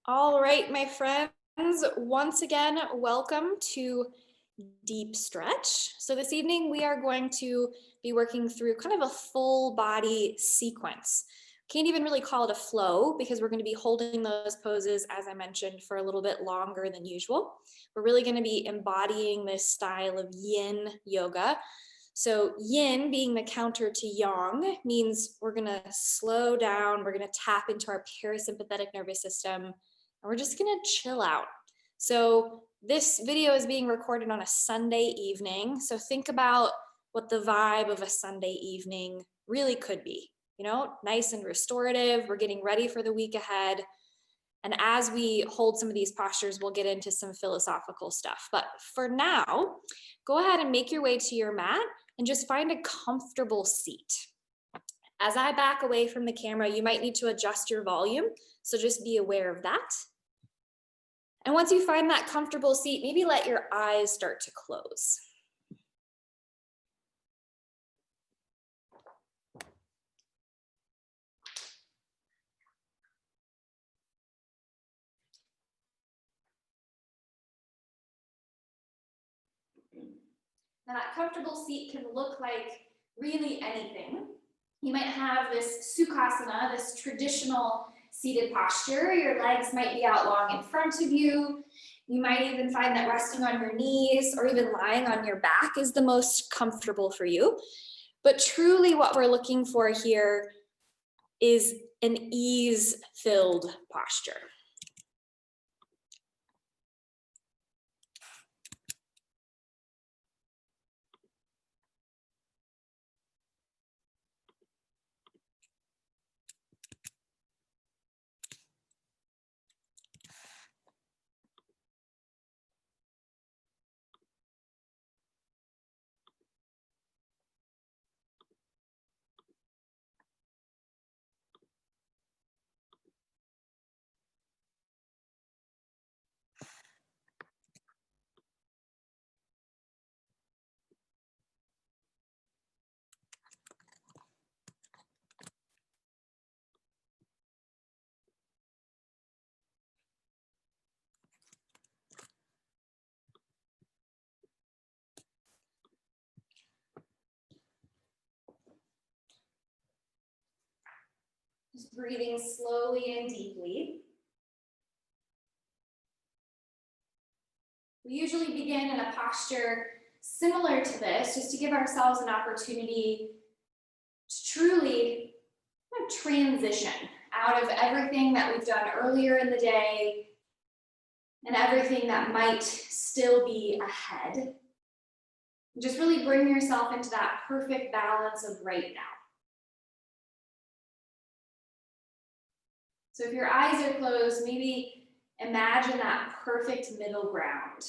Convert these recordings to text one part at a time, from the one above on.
All right, my friends, once again, welcome to Deep Stretch. So this evening we are going to be working through kind of a full body sequence. Can't even really call it a flow because we're going to be holding those poses, as I mentioned, for a little bit longer than usual. We're really going to be embodying this style of yin yoga. So yin being the counter to yang means we're going to slow down, we're going to tap into our parasympathetic nervous system, and we're just gonna chill out. So this video is being recorded on a Sunday evening. So think about what the vibe of a Sunday evening really could be. You know, nice and restorative. We're getting ready for the week ahead. And as we hold some of these postures, we'll get into some philosophical stuff. But for now, go ahead and make your way to your mat and just find a comfortable seat. As I back away from the camera, you might need to adjust your volume. So just be aware of that. And once you find that comfortable seat, maybe let your eyes start to close. Now that comfortable seat can look like really anything. You might have this sukhasana, this traditional seated posture. Your legs might be out long in front of you. You might even find that resting on your knees or even lying on your back is the most comfortable for you. But truly what we're looking for here is an ease-filled posture. Just breathing slowly and deeply. We usually begin in a posture similar to this, just to give ourselves an opportunity to truly transition out of everything that we've done earlier in the day and everything that might still be ahead. Just really bring yourself into that perfect balance of right now. So if your eyes are closed, maybe imagine that perfect middle ground.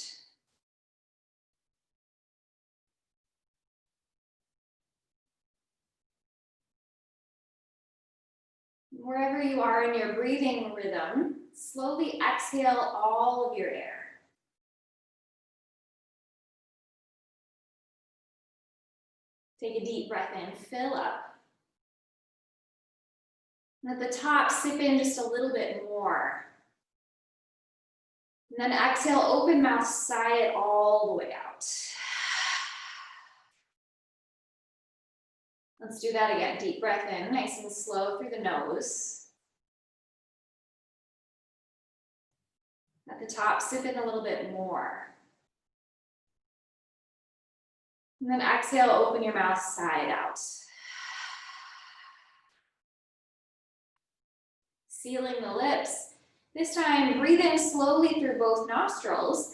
Wherever you are in your breathing rhythm, slowly exhale all of your air. Take a deep breath in, fill up. And at the top, sip in just a little bit more. And then exhale, open mouth, sigh it all the way out. Let's do that again. Deep breath in, nice and slow through the nose. At the top, sip in a little bit more. And then exhale, open your mouth, sigh it out. Sealing the lips. This time, breathe in slowly through both nostrils.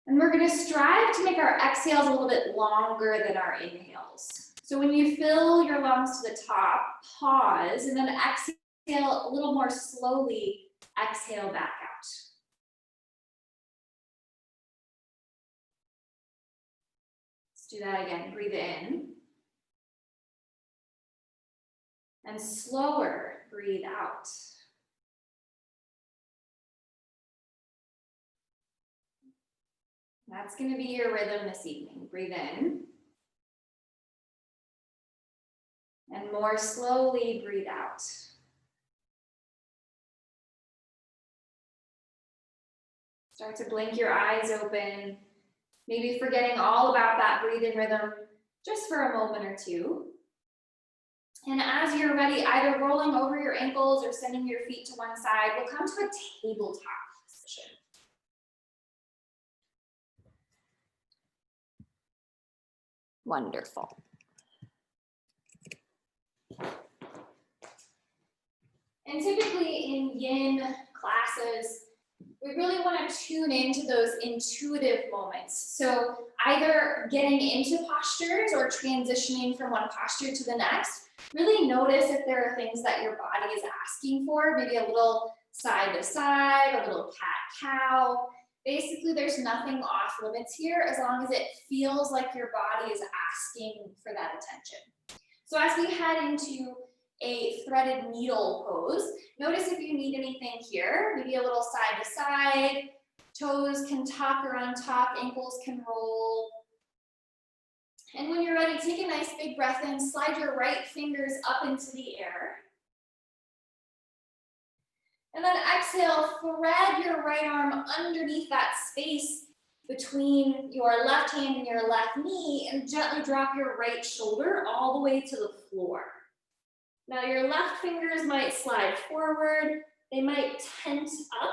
And we're going to strive to make our exhales a little bit longer than our inhales. So when you fill your lungs to the top, pause, and then exhale a little more slowly, exhale back out. Let's do that again. Breathe in. And slower, breathe out. That's going to be your rhythm this evening. Breathe in. And more slowly breathe out. Start to blink your eyes open, maybe forgetting all about that breathing rhythm just for a moment or two. And as you're ready, either rolling over your ankles or sending your feet to one side, we'll come to a tabletop position. Wonderful. And typically in yin classes, we really want to tune into those intuitive moments. So either getting into postures or transitioning from one posture to the next. Really notice if there are things that your body is asking for, maybe a little side to side, a little cat-cow. Basically, there's nothing off limits here as long as it feels like your body is asking for that attention. So as we head into a threaded needle pose, notice if you need anything here, maybe a little side to side, toes can tuck or untuck, ankles can roll. And when you're ready, take a nice big breath in, slide your right fingers up into the air. And then exhale, thread your right arm underneath that space between your left hand and your left knee and gently drop your right shoulder all the way to the floor. Now your left fingers might slide forward, they might tent up,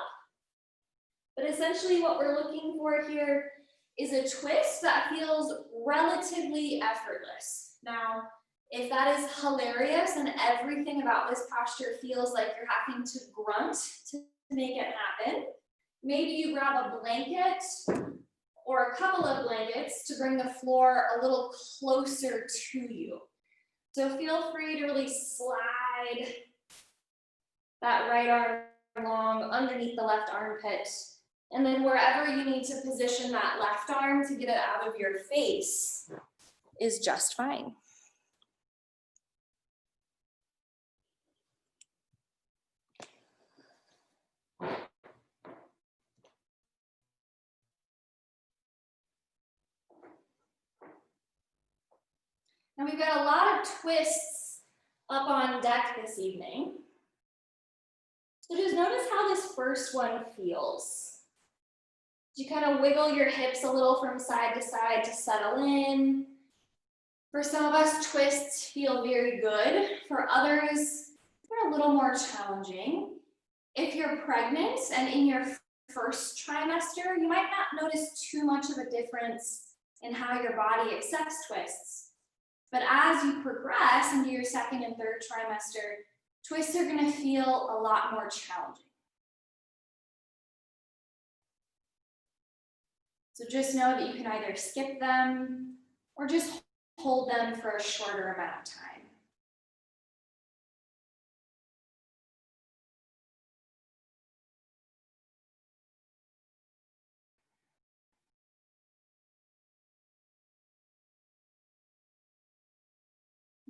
but essentially what we're looking for here is a twist that feels relatively effortless. Now, if that is hilarious and everything about this posture feels like you're having to grunt to make it happen, maybe you grab a blanket or a couple of blankets to bring the floor a little closer to you. So feel free to really slide that right arm along underneath the left armpit. And then wherever you need to position that left arm to get it out of your face is just fine. Now we've got a lot of twists up on deck this evening. So just notice how this first one feels. You kind of wiggle your hips a little from side to settle in. For some of us, twists feel very good. For others, they're a little more challenging. If you're pregnant and in your first trimester, you might not notice too much of a difference in how your body accepts twists. But as you progress into your second and third trimester, twists are going to feel a lot more challenging. So just know that you can either skip them or just hold them for a shorter amount of time.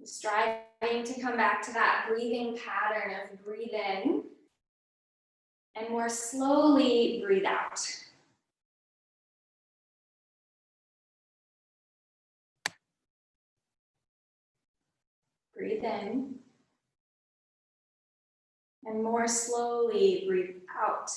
Striving to come back to that breathing pattern of breathe in and more slowly breathe out. Breathe in and more slowly breathe out.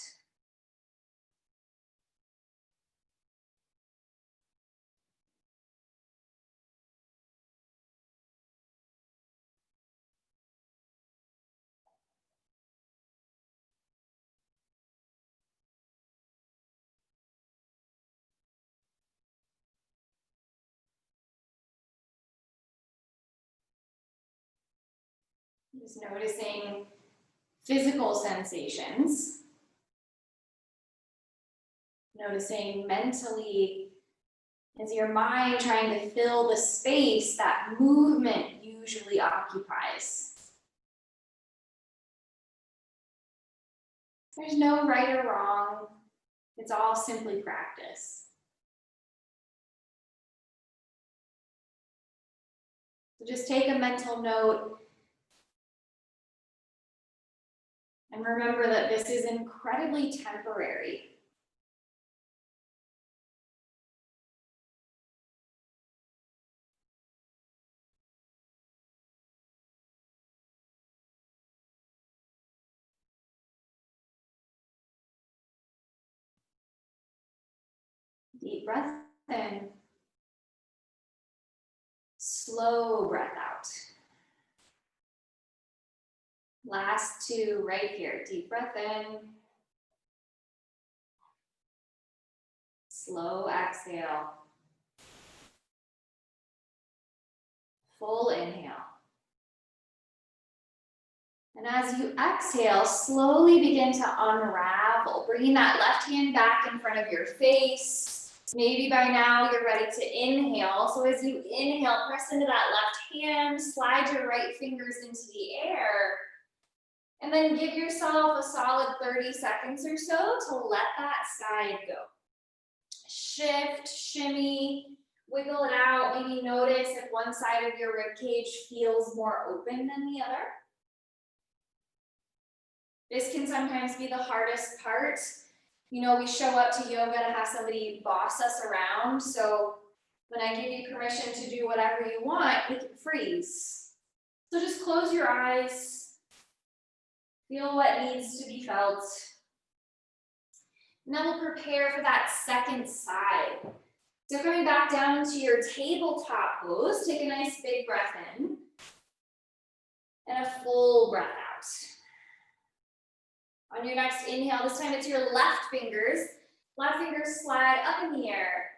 Just noticing physical sensations. Noticing mentally, is your mind trying to fill the space that movement usually occupies? There's no right or wrong. It's all simply practice. So just take a mental note and remember that this is incredibly temporary. Deep breath in. Slow breath out. Last two right here. Deep breath in. Slow exhale. Full inhale. And as you exhale, slowly begin to unravel, bringing that left hand back in front of your face. Maybe by now you're ready to inhale. So as you inhale, press into that left hand, slide your right fingers into the air, and then give yourself a solid 30 seconds or so to let that side go. Shift, shimmy, wiggle it out. Maybe notice if one side of your rib cage feels more open than the other. This can sometimes be the hardest part. You know, we show up to yoga to have somebody boss us around. So when I give you permission to do whatever you want, we can freeze. So just close your eyes. Feel what needs to be felt. And then we'll prepare for that second side. So coming back down to your tabletop pose, take a nice big breath in. And a full breath out. On your next inhale, this time it's your left fingers. Left fingers slide up in the air.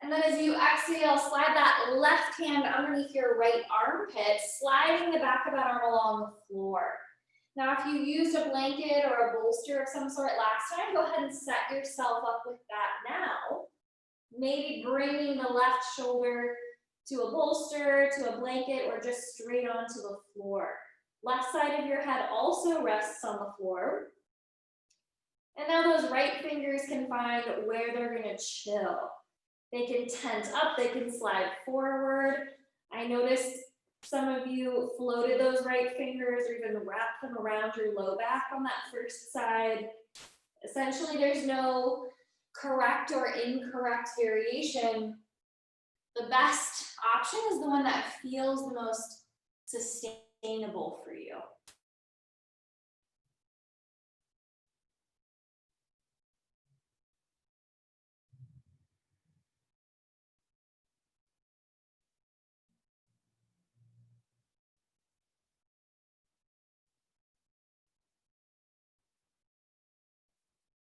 And then as you exhale, slide that left hand underneath your right armpit, sliding the back of that arm along the floor. Now, if you used a blanket or a bolster of some sort last time, go ahead and set yourself up with that now. Maybe bringing the left shoulder to a bolster, to a blanket, or just straight onto the floor. Left side of your head also rests on the floor. And now those right fingers can find where they're gonna chill. They can tent up, they can slide forward. I noticed some of you floated those right fingers or even wrapped them around your low back on that first side. Essentially, there's no correct or incorrect variation. The best option is the one that feels the most sustainable for you.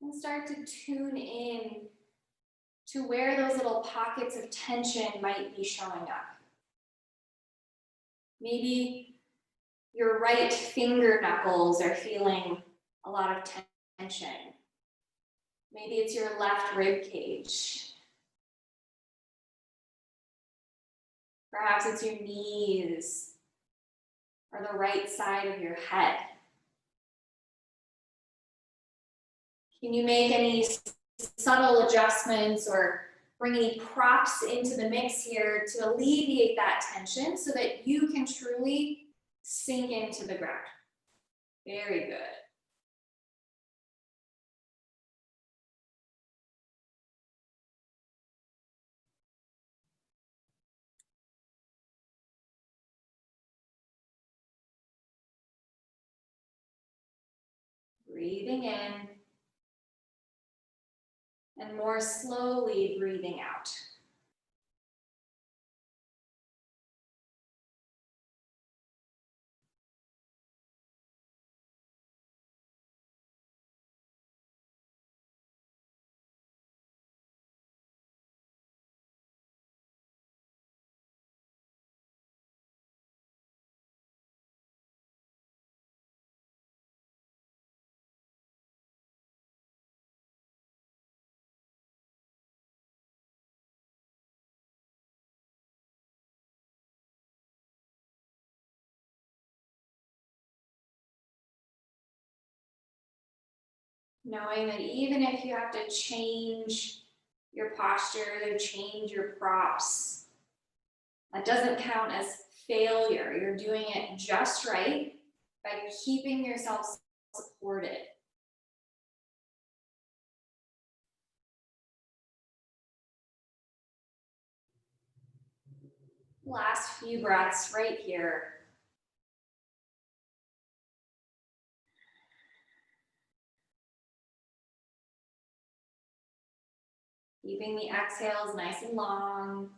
And start to tune in to where those little pockets of tension might be showing up. Maybe your right finger knuckles are feeling a lot of tension. Maybe it's your left rib cage. Perhaps it's your knees or the right side of your head. Can you make any subtle adjustments or bring any props into the mix here to alleviate that tension so that you can truly sink into the ground? Very good. Breathing in and more slowly breathing out. Knowing that even if you have to change your posture or change your props, that doesn't count as failure. You're doing it just right by keeping yourself supported. Last few breaths right here. Keeping the exhales nice and long.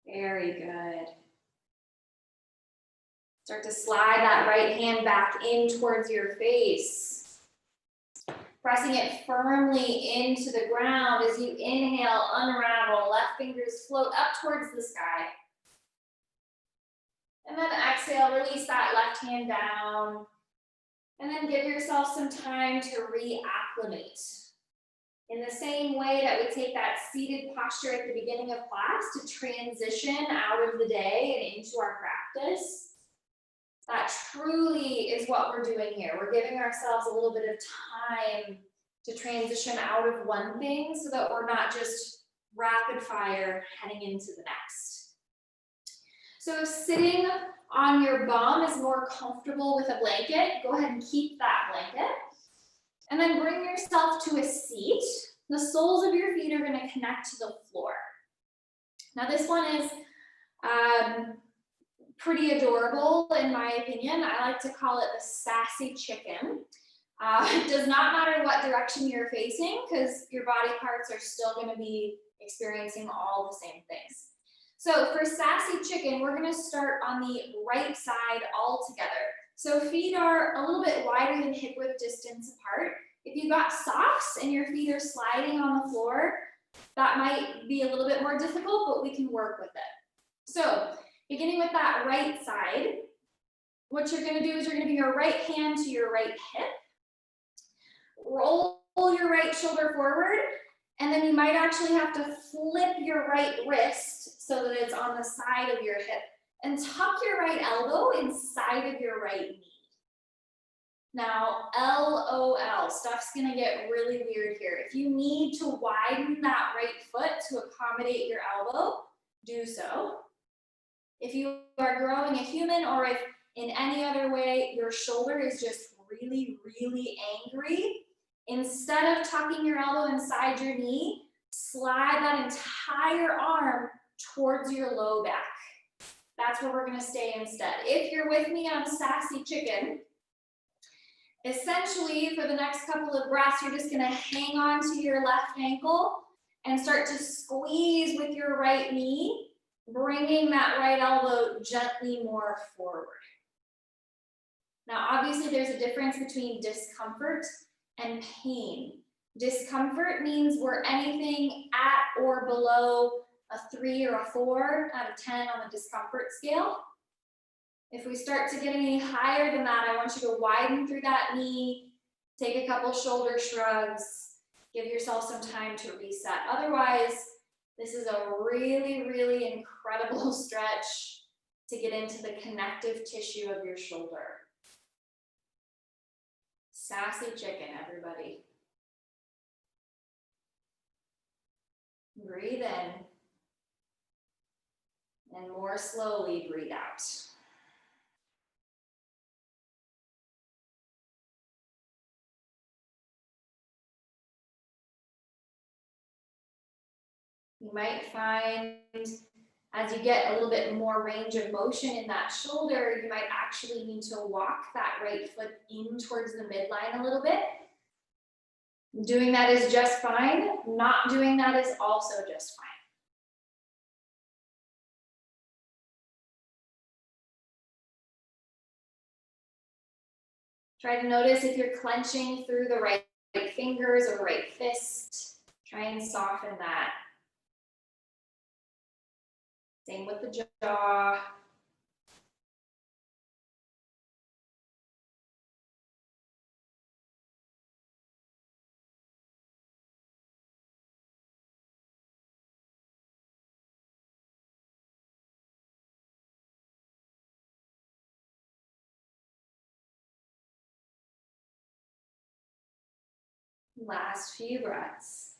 Very good. Start to slide that right hand back in towards your face. Pressing it firmly into the ground as you inhale, unravel, left fingers float up towards the sky. And then exhale, release that left hand down. And then give yourself some time to reacclimate. In the same way that we take that seated posture at the beginning of class to transition out of the day and into our practice, that truly is what we're doing here. We're giving ourselves a little bit of time to transition out of one thing so that we're not just rapid fire heading into the next. So if sitting on your bum is more comfortable with a blanket, go ahead and keep that blanket. And then bring yourself to a seat. The soles of your feet are going to connect to the floor. Now this one is pretty adorable in my opinion. I like to call it the sassy chicken. It does not matter what direction you're facing because your body parts are still going to be experiencing all the same things. So for sassy chicken, we're going to start on the right side all together. So feet are a little bit wider than hip width distance apart. If you've got socks and your feet are sliding on the floor, that might be a little bit more difficult, but we can work with it. So beginning with that right side, what you're going to do is you're going to bring your right hand to your right hip. Roll your right shoulder forward, and then you might actually have to flip your right wrist so that it's on the side of your hip. And tuck your right elbow inside of your right knee. Now, LOL, stuff's gonna get really weird here. If you need to widen that right foot to accommodate your elbow, do so. If you are growing a human or if in any other way your shoulder is just really, really angry, instead of tucking your elbow inside your knee, slide that entire arm towards your low back. That's where we're going to stay instead. If you're with me on sassy chicken, essentially for the next couple of breaths, you're just going to hang on to your left ankle and start to squeeze with your right knee, bringing that right elbow gently more forward. Now, obviously, there's a difference between discomfort and pain. Discomfort means we're anything at or below a 3 or a 4 out of 10 on the discomfort scale. If we start to get any higher than that, I want you to widen through that knee, take a couple shoulder shrugs, give yourself some time to reset. Otherwise, this is a really, really incredible stretch to get into the connective tissue of your shoulder. Sassy chicken, everybody. Breathe in. And more slowly breathe out. You might find as you get a little bit more range of motion in that shoulder, you might actually need to walk that right foot in towards the midline a little bit. Doing that is just fine. Not doing that is also just fine. Try to notice if you're clenching through the right fingers or right fist. Try and soften that. Same with the jaw. Last few breaths.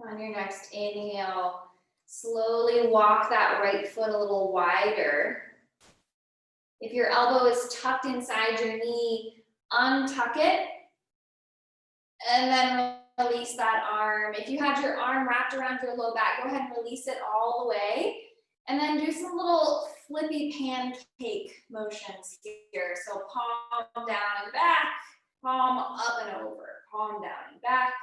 On your next inhale, slowly walk that right foot a little wider. If your elbow is tucked inside your knee, untuck it And then release that arm. If you had your arm wrapped around your low back, go ahead and release it all the way. And then do some little flippy pancake motions here. So palm down and back, palm up and over, palm down and back,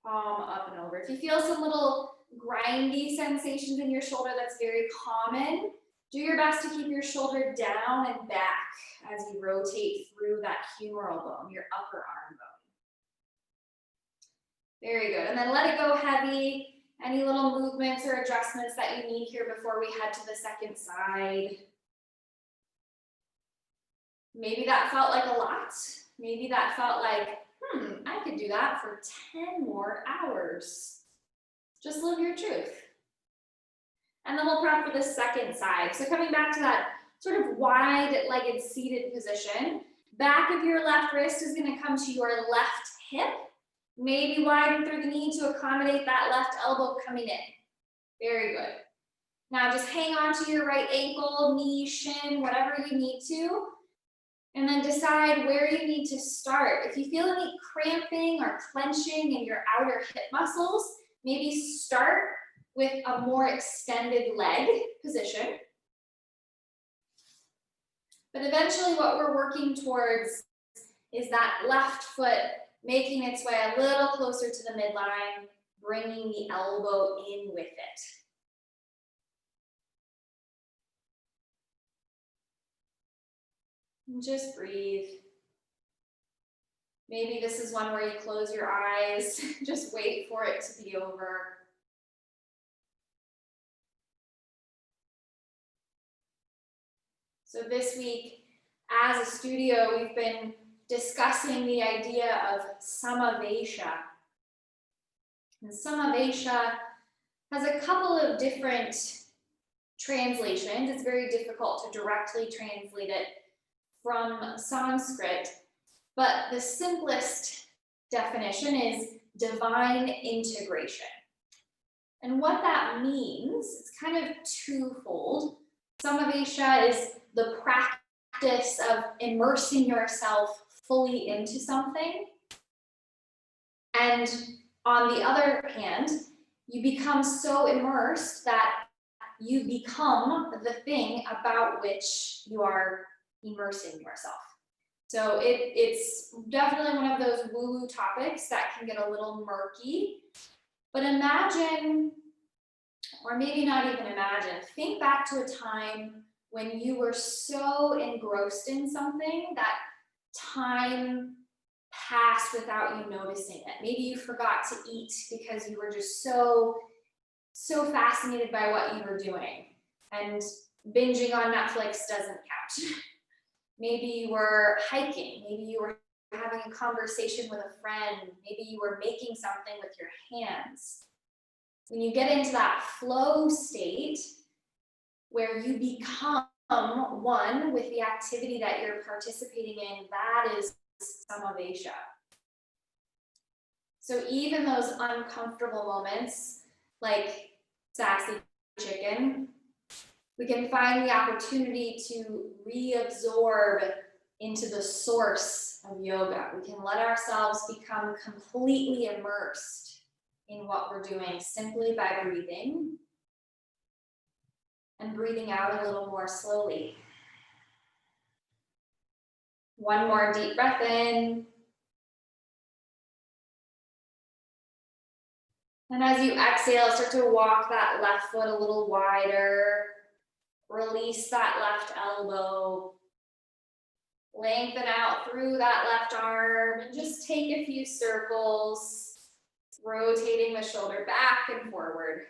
palm up and over. If you feel some little grindy sensations in your shoulder, that's very common. Do your best to keep your shoulder down and back as you rotate through that humeral bone, your upper arm bone. Very good. And then let it go heavy. Any little movements or adjustments that you need here before we head to the second side. Maybe that felt like a lot. Maybe that felt like, I could do that for 10 more hours. Just live your truth. And then we'll prep for the second side. So coming back to that sort of wide-legged seated position, back of your left wrist is going to come to your left hip. Maybe widen through the knee to accommodate that left elbow coming in. Very good. Now just hang on to your right ankle, knee, shin, whatever you need to. And then decide where you need to start. If you feel any cramping or clenching in your outer hip muscles, maybe start with a more extended leg position. But eventually what we're working towards is that left foot making its way a little closer to the midline, bringing the elbow in with it. And just breathe. Maybe this is one where you close your eyes, just wait for it to be over. So this week, as a studio, we've been discussing the idea of samavesha. And samavesha has a couple of different translations. It's very difficult to directly translate it from Sanskrit, but the simplest definition is divine integration. And what that means, it's kind of twofold. Samavesha is the practice of immersing yourself fully into something. And on the other hand, you become so immersed that you become the thing about which you are immersing yourself. So it's definitely one of those woo-woo topics that can get a little murky. But imagine, or maybe not even imagine, think back to a time when you were so engrossed in something that time passed without you noticing it. Maybe you forgot to eat because you were just so fascinated by what you were doing, and binging on Netflix doesn't count. Maybe you were hiking, maybe you were having a conversation with a friend, maybe you were making something with your hands. When you get into that flow state where you become one with the activity that you're participating in, that is samavesha. So even those uncomfortable moments, like sassy chicken, we can find the opportunity to reabsorb into the source of yoga. We can let ourselves become completely immersed in what we're doing simply by breathing and breathing out a little more slowly. One more deep breath in. And as you exhale, start to walk that left foot a little wider. Release that left elbow. Lengthen out through that left arm and just take a few circles, rotating the shoulder back and forward.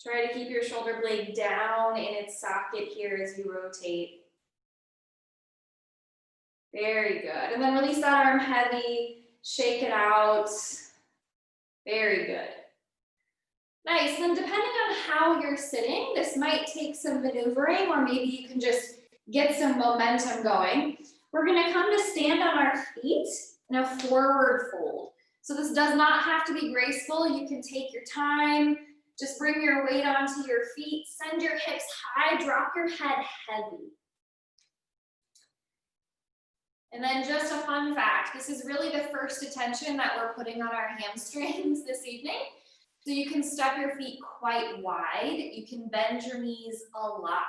Try to keep your shoulder blade down in its socket here as you rotate. Very good. And then release that arm heavy, shake it out. Very good. Nice. And then depending on how you're sitting, this might take some maneuvering, or maybe you can just get some momentum going. We're going to come to stand on our feet in a forward fold. So this does not have to be graceful. You can take your time. Just bring your weight onto your feet. Send your hips high. Drop your head heavy. And then just a fun fact, this is really the first attention that we're putting on our hamstrings this evening. So you can step your feet quite wide. You can bend your knees a lot.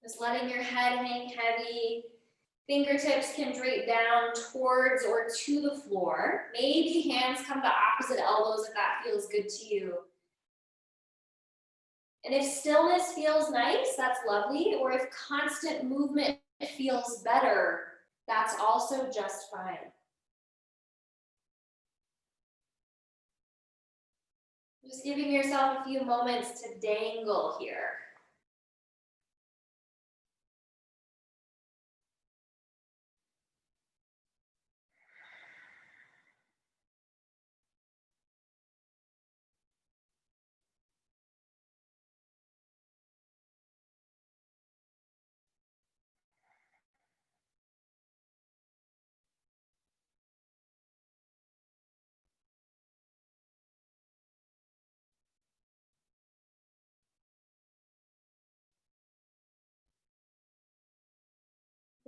Just letting your head hang heavy. Fingertips can drape down towards or to the floor. Maybe hands come to opposite elbows if that feels good to you. And if stillness feels nice, that's lovely. Or if constant movement feels better, that's also just fine. Just giving yourself a few moments to dangle here.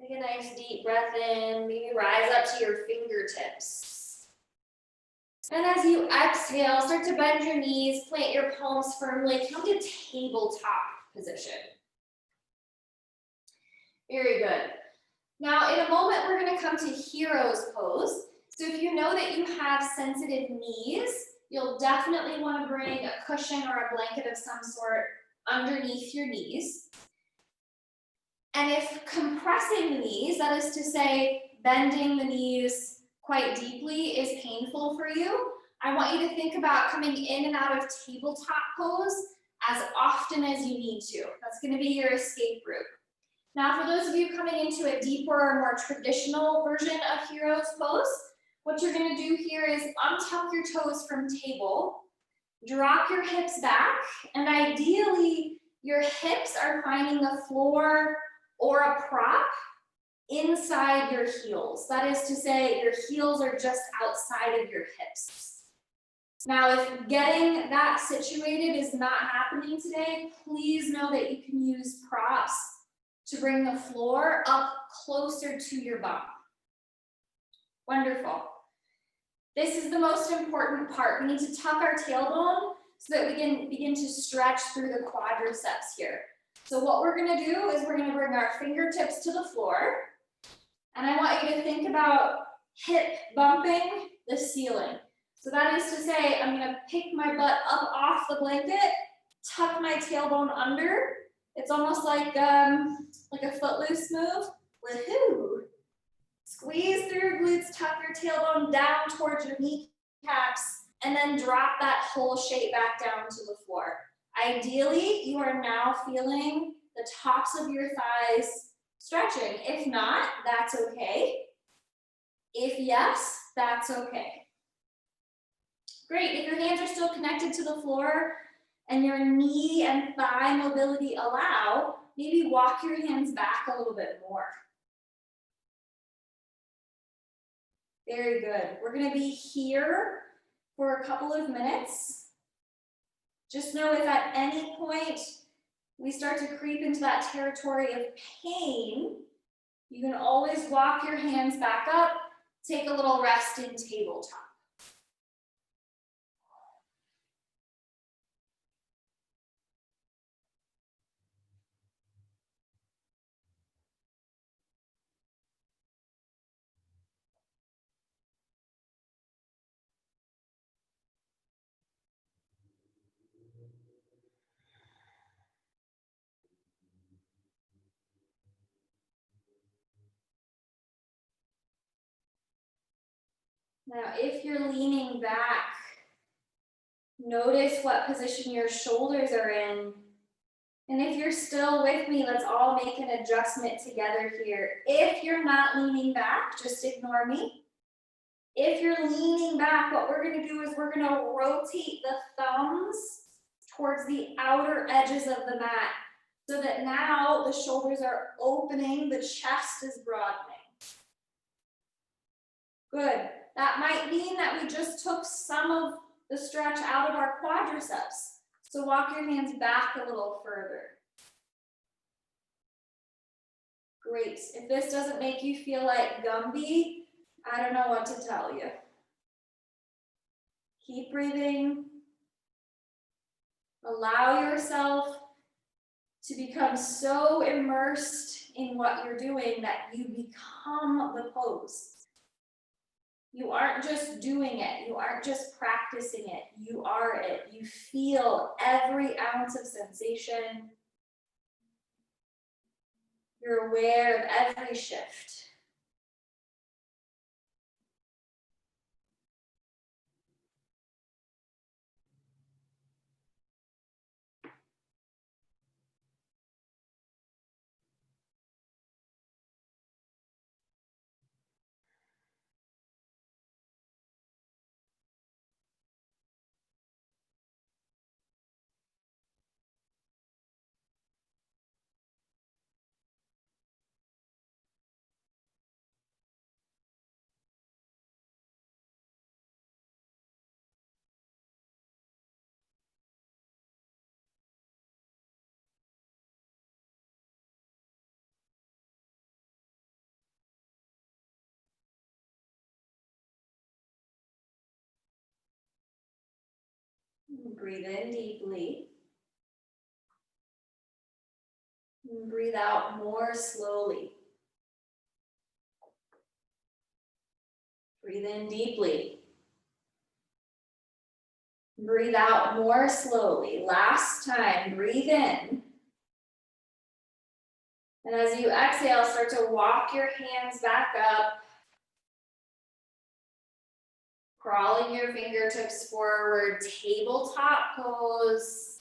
Take a nice deep breath in, maybe rise up to your fingertips. And as you exhale, start to bend your knees, plant your palms firmly, come to tabletop position. Very good. Now, in a moment, we're going to come to hero's pose. So if you know that you have sensitive knees, you'll definitely want to bring a cushion or a blanket of some sort underneath your knees. And if compressing the knees, that is to say, bending the knees quite deeply is painful for you, I want you to think about coming in and out of tabletop pose as often as you need to. That's going to be your escape route. Now, for those of you coming into a deeper or more traditional version of hero's pose, what you're going to do here is untuck your toes from table, drop your hips back, and ideally your hips are finding the floor or a prop inside your heels. That is to say, your heels are just outside of your hips. Now, if getting that situated is not happening today, please know that you can use props to bring the floor up closer to your bum. Wonderful. This is the most important part. We need to tuck our tailbone so that we can begin to stretch through the quadriceps here. So what we're going to do is we're going to bring our fingertips to the floor. And I want you to think about hip bumping the ceiling. So that is to say, I'm going to pick my butt up off the blanket, tuck my tailbone under. It's almost like a footloose move. Woohoo! Squeeze through your glutes, tuck your tailbone down towards your kneecaps, and then drop that whole shape back down to the floor. Ideally, you are now feeling the tops of your thighs stretching. If not, that's okay. If yes, that's okay. Great. If your hands are still connected to the floor and your knee and thigh mobility allow, maybe walk your hands back a little bit more. Very good. We're going to be here for a couple of minutes. Just know if at any point we start to creep into that territory of pain, you can always walk your hands back up, take a little rest in tabletop. Now, if you're leaning back, notice what position your shoulders are in. And if you're still with me, let's all make an adjustment together here. If you're not leaning back, just ignore me. If you're leaning back, what we're going to do is we're going to rotate the thumbs towards the outer edges of the mat so that now the shoulders are opening, the chest is broadening. Good. That might mean that we just took some of the stretch out of our quadriceps. So walk your hands back a little further. Great. If this doesn't make you feel like Gumby, I don't know what to tell you. Keep breathing. Allow yourself to become so immersed in what you're doing that you become the pose. You aren't just doing it. You aren't just practicing it. You are it. You feel every ounce of sensation. You're aware of every shift. Breathe in deeply. Breathe out more slowly. Breathe in deeply. Breathe out more slowly. Last time, breathe in. And as you exhale, start to walk your hands back up. Crawling your fingertips forward, tabletop pose.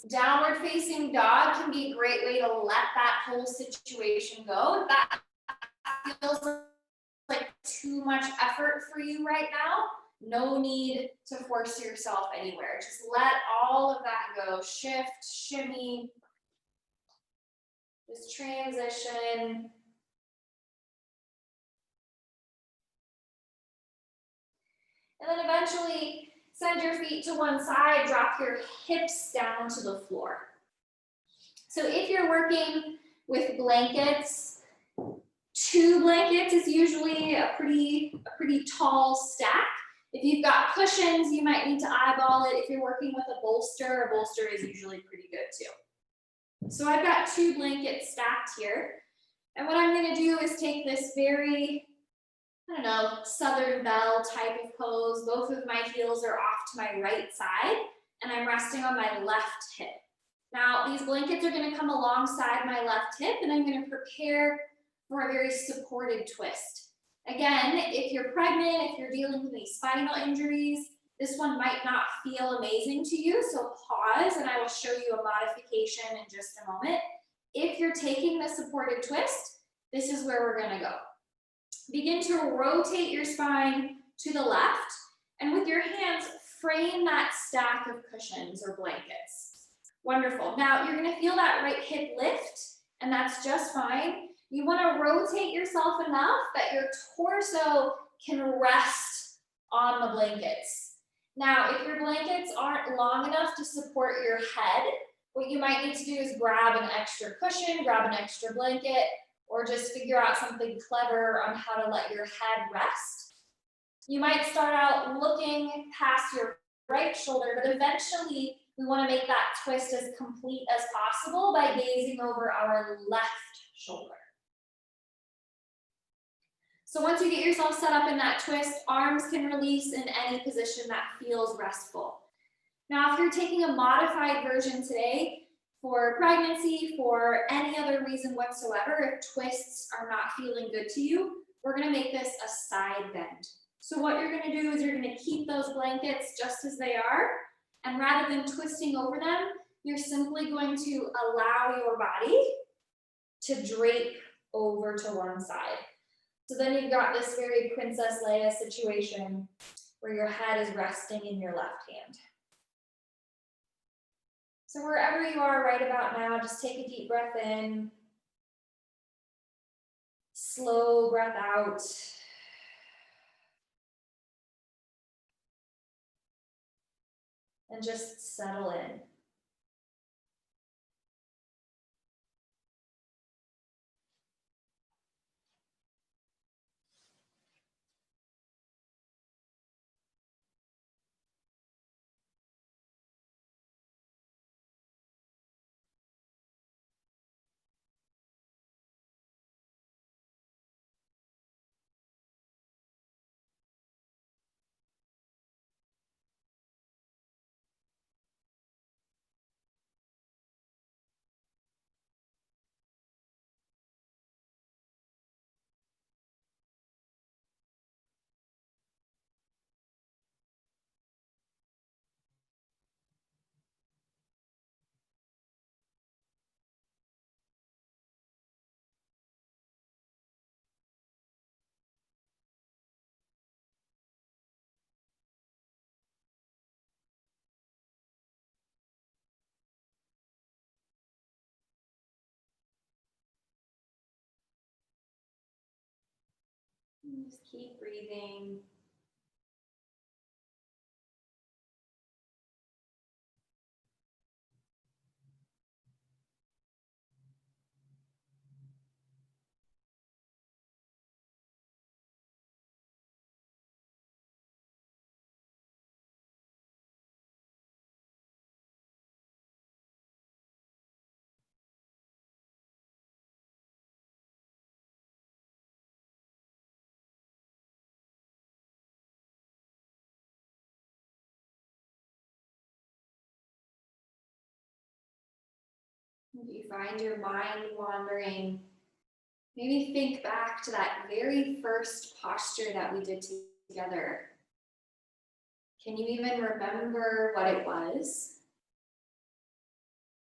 Downward facing dog can be a great way to let that whole situation go. If that feels like too much effort for you right now, no need to force yourself anywhere. Just let all of that go. Shift, shimmy, just transition. And then eventually send your feet to one side, drop your hips down to the floor. So if you're working with blankets, 2 blankets is usually a pretty tall stack. If you've got cushions, you might need to eyeball it. If you're working with a bolster is usually pretty good too. So I've got 2 blankets stacked here. And what I'm gonna do is take this very, Southern Belle type of pose. Both of my heels are off to my right side, and I'm resting on my left hip. Now, these blankets are gonna come alongside my left hip, and I'm gonna prepare for a very supported twist. Again, if you're pregnant, if you're dealing with any spinal injuries, this one might not feel amazing to you, so pause, and I will show you a modification in just a moment. If you're taking the supported twist, this is where we're gonna go. Begin to rotate your spine to the left, and with your hands, frame that stack of cushions or blankets. Wonderful. Now, you're gonna feel that right hip lift, and that's just fine. You wanna rotate yourself enough that your torso can rest on the blankets. Now, if your blankets aren't long enough to support your head, what you might need to do is grab an extra cushion, grab an extra blanket, or just figure out something clever on how to let your head rest. You might start out looking past your right shoulder, but eventually we want to make that twist as complete as possible by gazing over our left shoulder. So once you get yourself set up in that twist, arms can release in any position that feels restful. Now, if you're taking a modified version today, for pregnancy, for any other reason whatsoever, if twists are not feeling good to you, we're gonna make this a side bend. So what you're gonna do is you're gonna keep those blankets just as they are, and rather than twisting over them, you're simply going to allow your body to drape over to one side. So then you've got this very Princess Leia situation where your head is resting in your left hand. So wherever you are right about now, just take a deep breath in. Slow breath out. and just settle in. Just keep breathing. If you find your mind wandering, maybe think back to that very first posture that we did together. Can you even remember what it was?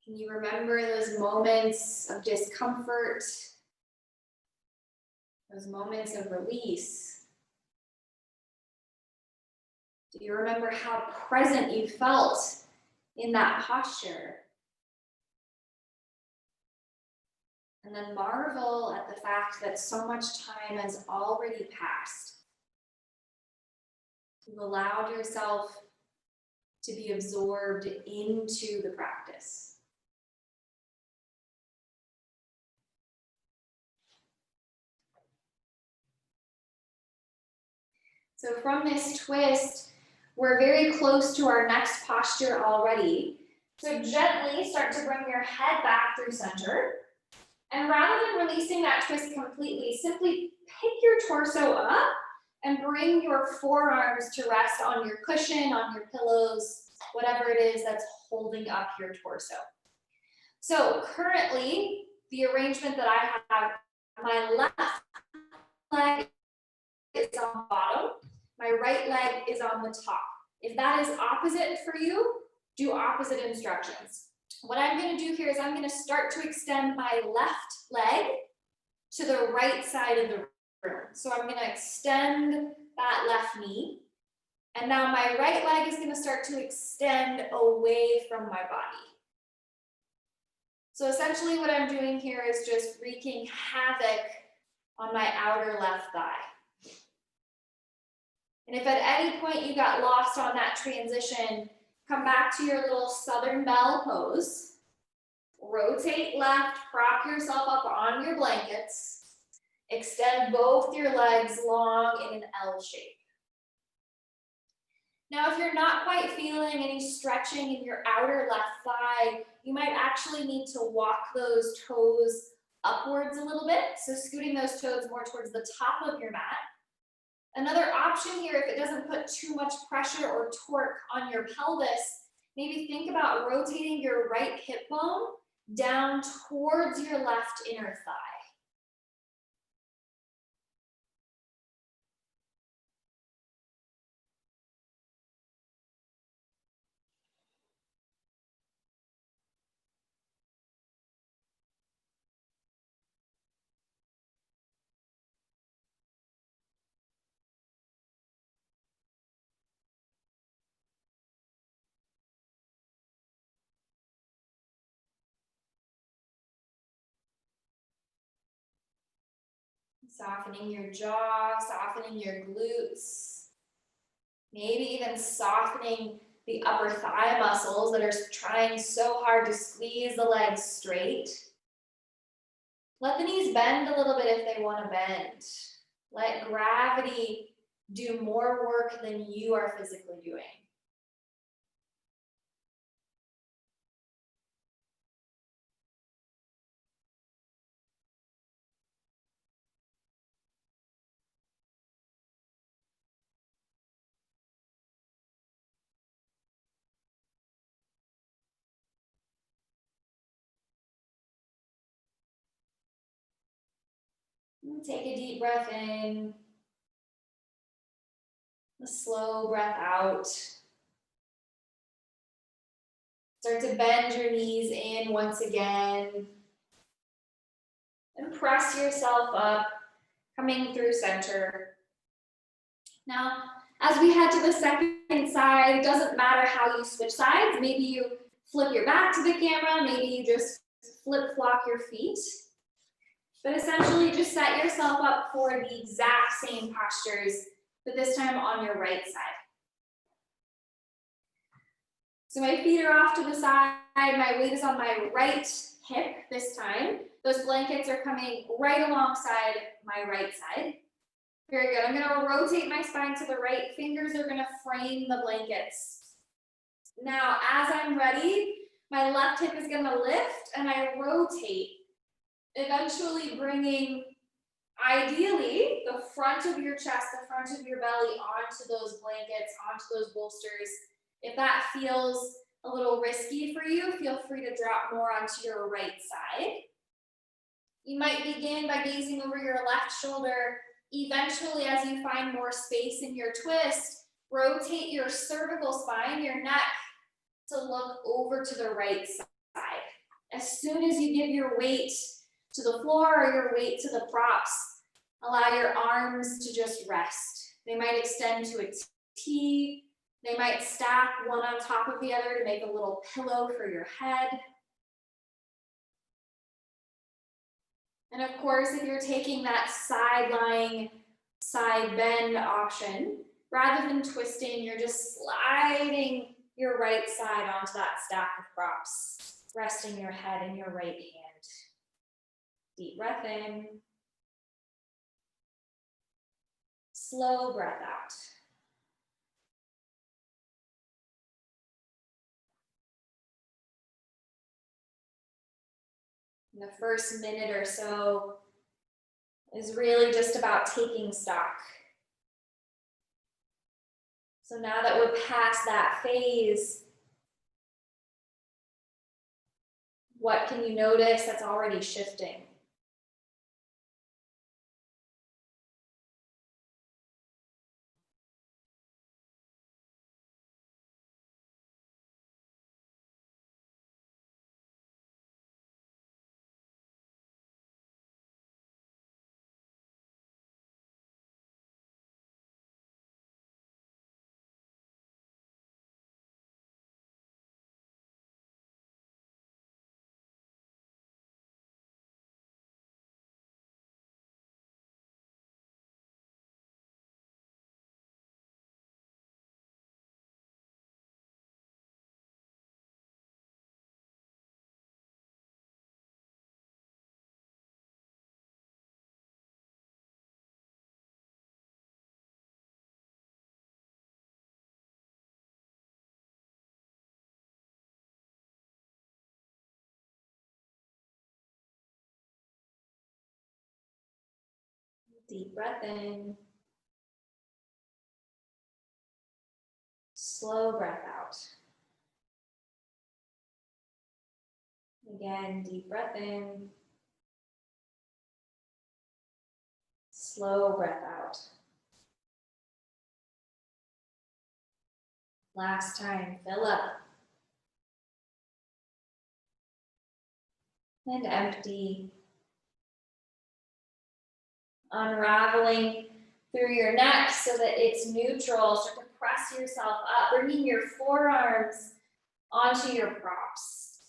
Can you remember those moments of discomfort, those moments of release? Do you remember how present you felt in that posture? And then marvel at the fact that so much time has already passed. You've allowed yourself to be absorbed into the practice. So from this twist, we're very close to our next posture already. So gently start to bring your head back through center. And rather than releasing that twist completely, simply pick your torso up and bring your forearms to rest on your cushion, on your pillows, whatever it is that's holding up your torso. So currently, the arrangement that I have, my left leg is on the bottom, my right leg is on the top. If that is opposite for you, do opposite instructions. What I'm going to do here is I'm going to start to extend my left leg to the right side of the room. So I'm going to extend that left knee. And now my right leg is going to start to extend away from my body. So essentially what I'm doing here is just wreaking havoc on my outer left thigh. And if at any point you got lost on that transition, come back to your little Southern Belle pose. Rotate left, prop yourself up on your blankets. Extend both your legs long in an L shape. Now, if you're not quite feeling any stretching in your outer left thigh, you might actually need to walk those toes upwards a little bit. So scooting those toes more towards the top of your mat. Another option here, if it doesn't put too much pressure or torque on your pelvis, maybe think about rotating your right hip bone down towards your left inner thigh. Softening your jaw, softening your glutes, maybe even softening the upper thigh muscles that are trying so hard to squeeze the legs straight. Let the knees bend a little bit if they want to bend. Let gravity do more work than you are physically doing. Take a deep breath in, a slow breath out. Start to bend your knees in once again. And press yourself up, coming through center. Now, as we head to the second side, it doesn't matter how you switch sides. Maybe you flip your back to the camera, maybe you just flip-flop your feet. But essentially just set yourself up for the exact same postures, but this time on your right side. So my feet are off to the side, my weight is on my right hip this time. Those blankets are coming right alongside my right side. Very good. I'm gonna rotate my spine to the right. Fingers are gonna frame the blankets. Now, as I'm ready, my left hip is gonna lift and I rotate, eventually bringing, ideally, the front of your chest, the front of your belly onto those blankets, onto those bolsters. If that feels a little risky for you, feel free to drop more onto your right side. You might begin by gazing over your left shoulder. Eventually, as you find more space in your twist, rotate your cervical spine, your neck, to look over to the right side. As soon as you give your weight to the floor or your weight to the props, allow your arms to just rest. They might extend to a T. They might stack one on top of the other to make a little pillow for your head. And of course, if you're taking that side lying, side bend option, rather than twisting, you're just sliding your right side onto that stack of props, resting your head in your right hand. Deep breath in. Slow breath out. And the first minute or so is really just about taking stock. So now that we're past that phase, what can you notice that's already shifting? Deep breath in. Slow breath out. Again, deep breath in. Slow breath out. Last time, fill up. And empty. Unraveling through your neck so that it's neutral. Start to press yourself up, bringing your forearms onto your props.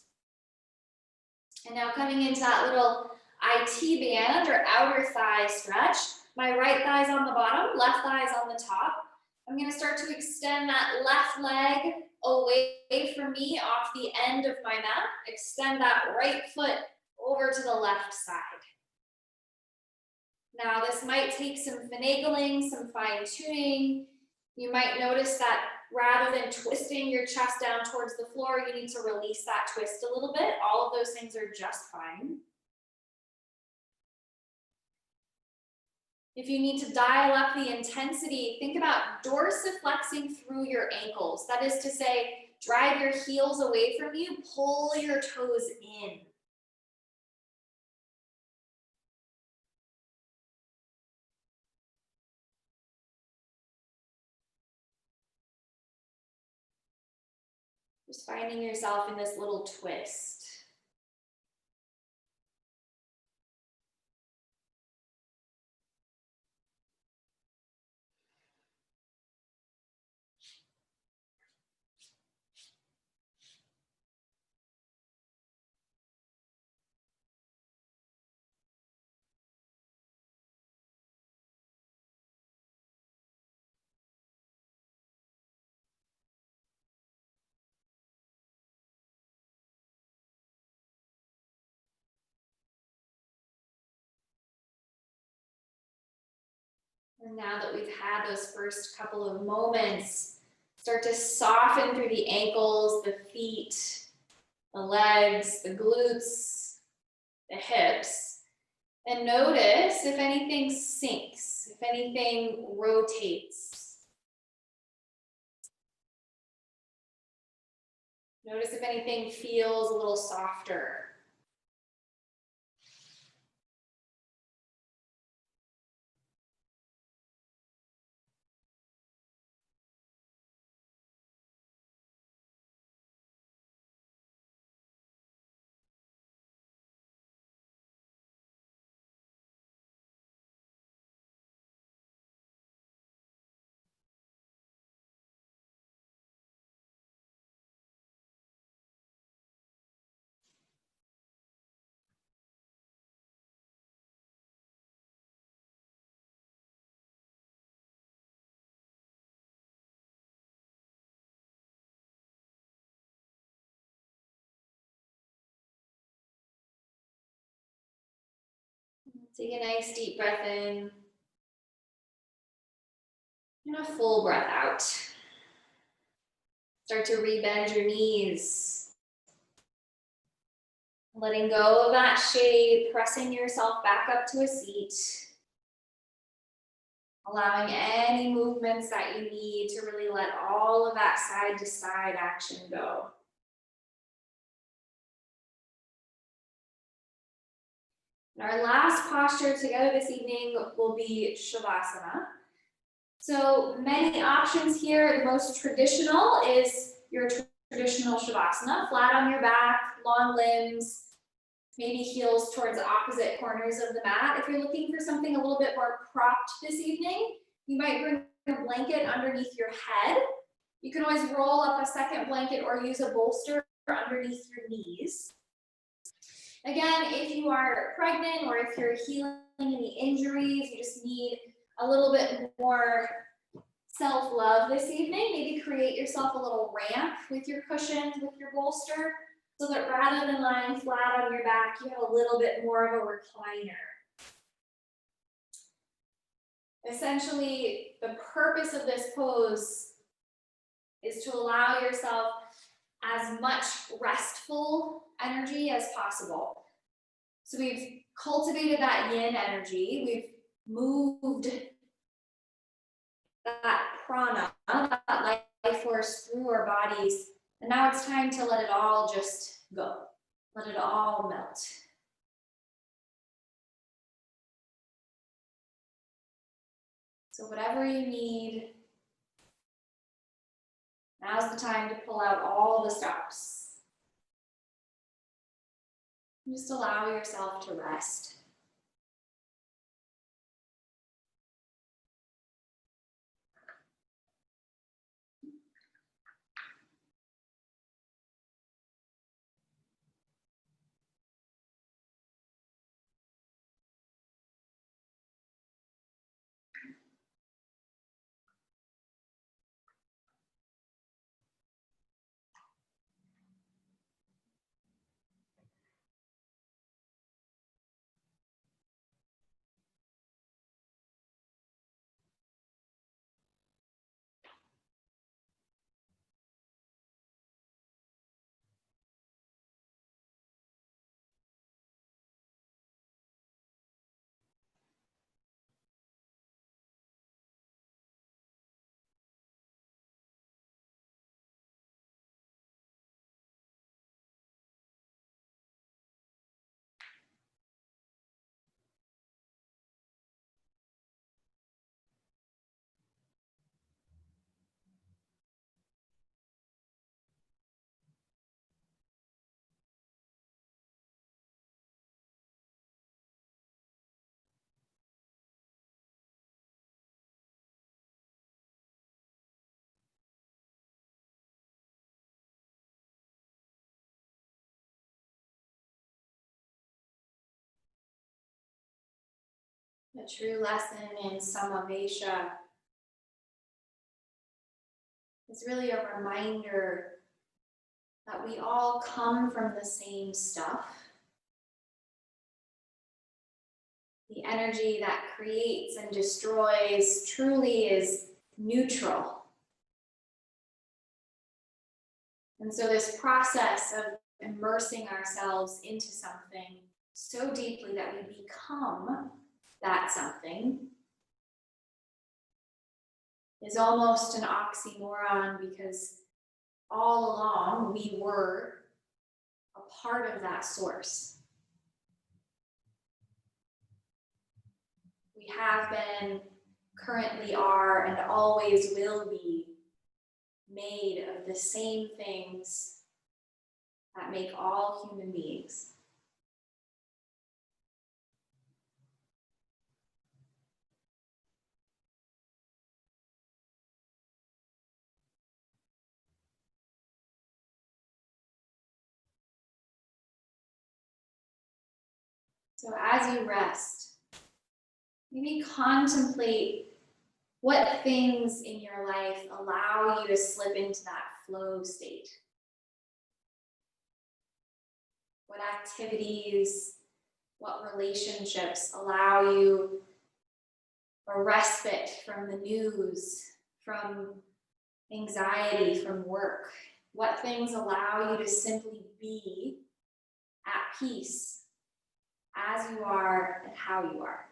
And now coming into that little IT band or outer thigh stretch. My right thigh's on the bottom, left thigh's on the top. I'm gonna start to extend that left leg away from me off the end of my mat. Extend that right foot over to the left side. Now this might take some finagling, some fine tuning. You might notice that rather than twisting your chest down towards the floor, you need to release that twist a little bit. All of those things are just fine. If you need to dial up the intensity, think about dorsiflexing through your ankles. That is to say, drive your heels away from you, pull your toes in. Just finding yourself in this little twist. And now that we've had those first couple of moments, start to soften through the ankles, the feet, the legs, the glutes, the hips. And notice if anything sinks, if anything rotates. Notice if anything feels a little softer. Take a nice deep breath in and a full breath out. Start to rebend your knees. Letting go of that shape, pressing yourself back up to a seat. Allowing any movements that you need to really let all of that side to side action go. And our last posture together this evening will be Shavasana. So many options here. The most traditional is your traditional Shavasana, flat on your back, long limbs, maybe heels towards opposite corners of the mat. If you're looking for something a little bit more propped this evening, you might bring a blanket underneath your head. You can always roll up a second blanket or use a bolster underneath your knees. Again, if you are pregnant or if you're healing any injuries, you just need a little bit more self-love this evening. Maybe create yourself a little ramp with your cushions, with your bolster, so that rather than lying flat on your back, you have a little bit more of a recliner. Essentially, the purpose of this pose is to allow yourself as much restful energy as possible. So we've cultivated that yin energy, we've moved that prana, that life force through our bodies, and now it's time to let it all just go. Let it all melt. So whatever you need, now's the time to pull out all the stops. Just allow yourself to rest. The true lesson in Samavesha is really a reminder that we all come from the same stuff. The energy that creates and destroys truly is neutral. And so this process of immersing ourselves into something so deeply that we become that something is almost an oxymoron, because all along we were a part of that source. We have been, currently are, and always will be made of the same things that make all human beings. So as you rest, maybe contemplate what things in your life allow you to slip into that flow state. What activities, what relationships allow you a respite from the news, from anxiety, from work? What things allow you to simply be at peace as you are and how you are?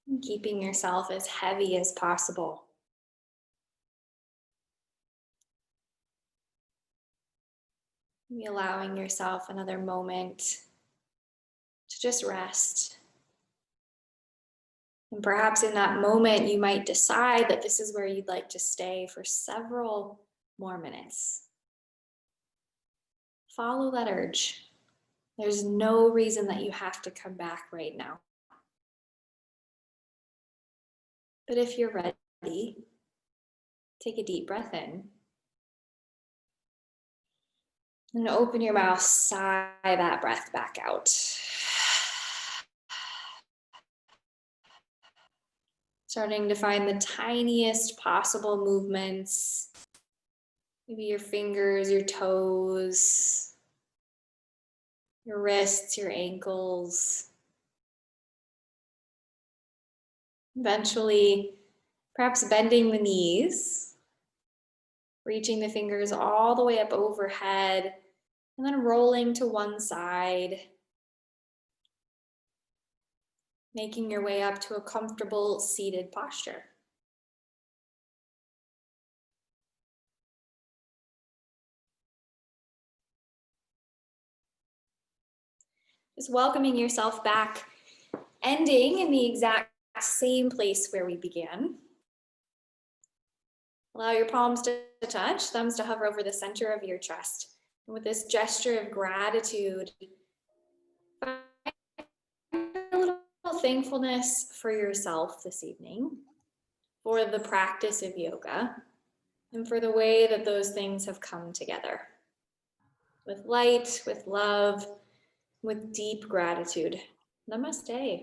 And keeping yourself as heavy as possible. Maybe allowing yourself another moment to just rest. And perhaps in that moment, you might decide that this is where you'd like to stay for several more minutes. Follow that urge. There's no reason that you have to come back right now. But if you're ready, take a deep breath in. And open your mouth, sigh that breath back out. Starting to find the tiniest possible movements. Maybe your fingers, your toes, your wrists, your ankles. Eventually, perhaps bending the knees, reaching the fingers all the way up overhead, and then rolling to one side, making your way up to a comfortable seated posture. Just welcoming yourself back, ending in the exact same place where we began. Allow your palms to touch, thumbs to hover over the center of your chest. And with this gesture of gratitude, thankfulness for yourself this evening, for the practice of yoga, and for the way that those things have come together. With light, with love, with deep gratitude. Namaste.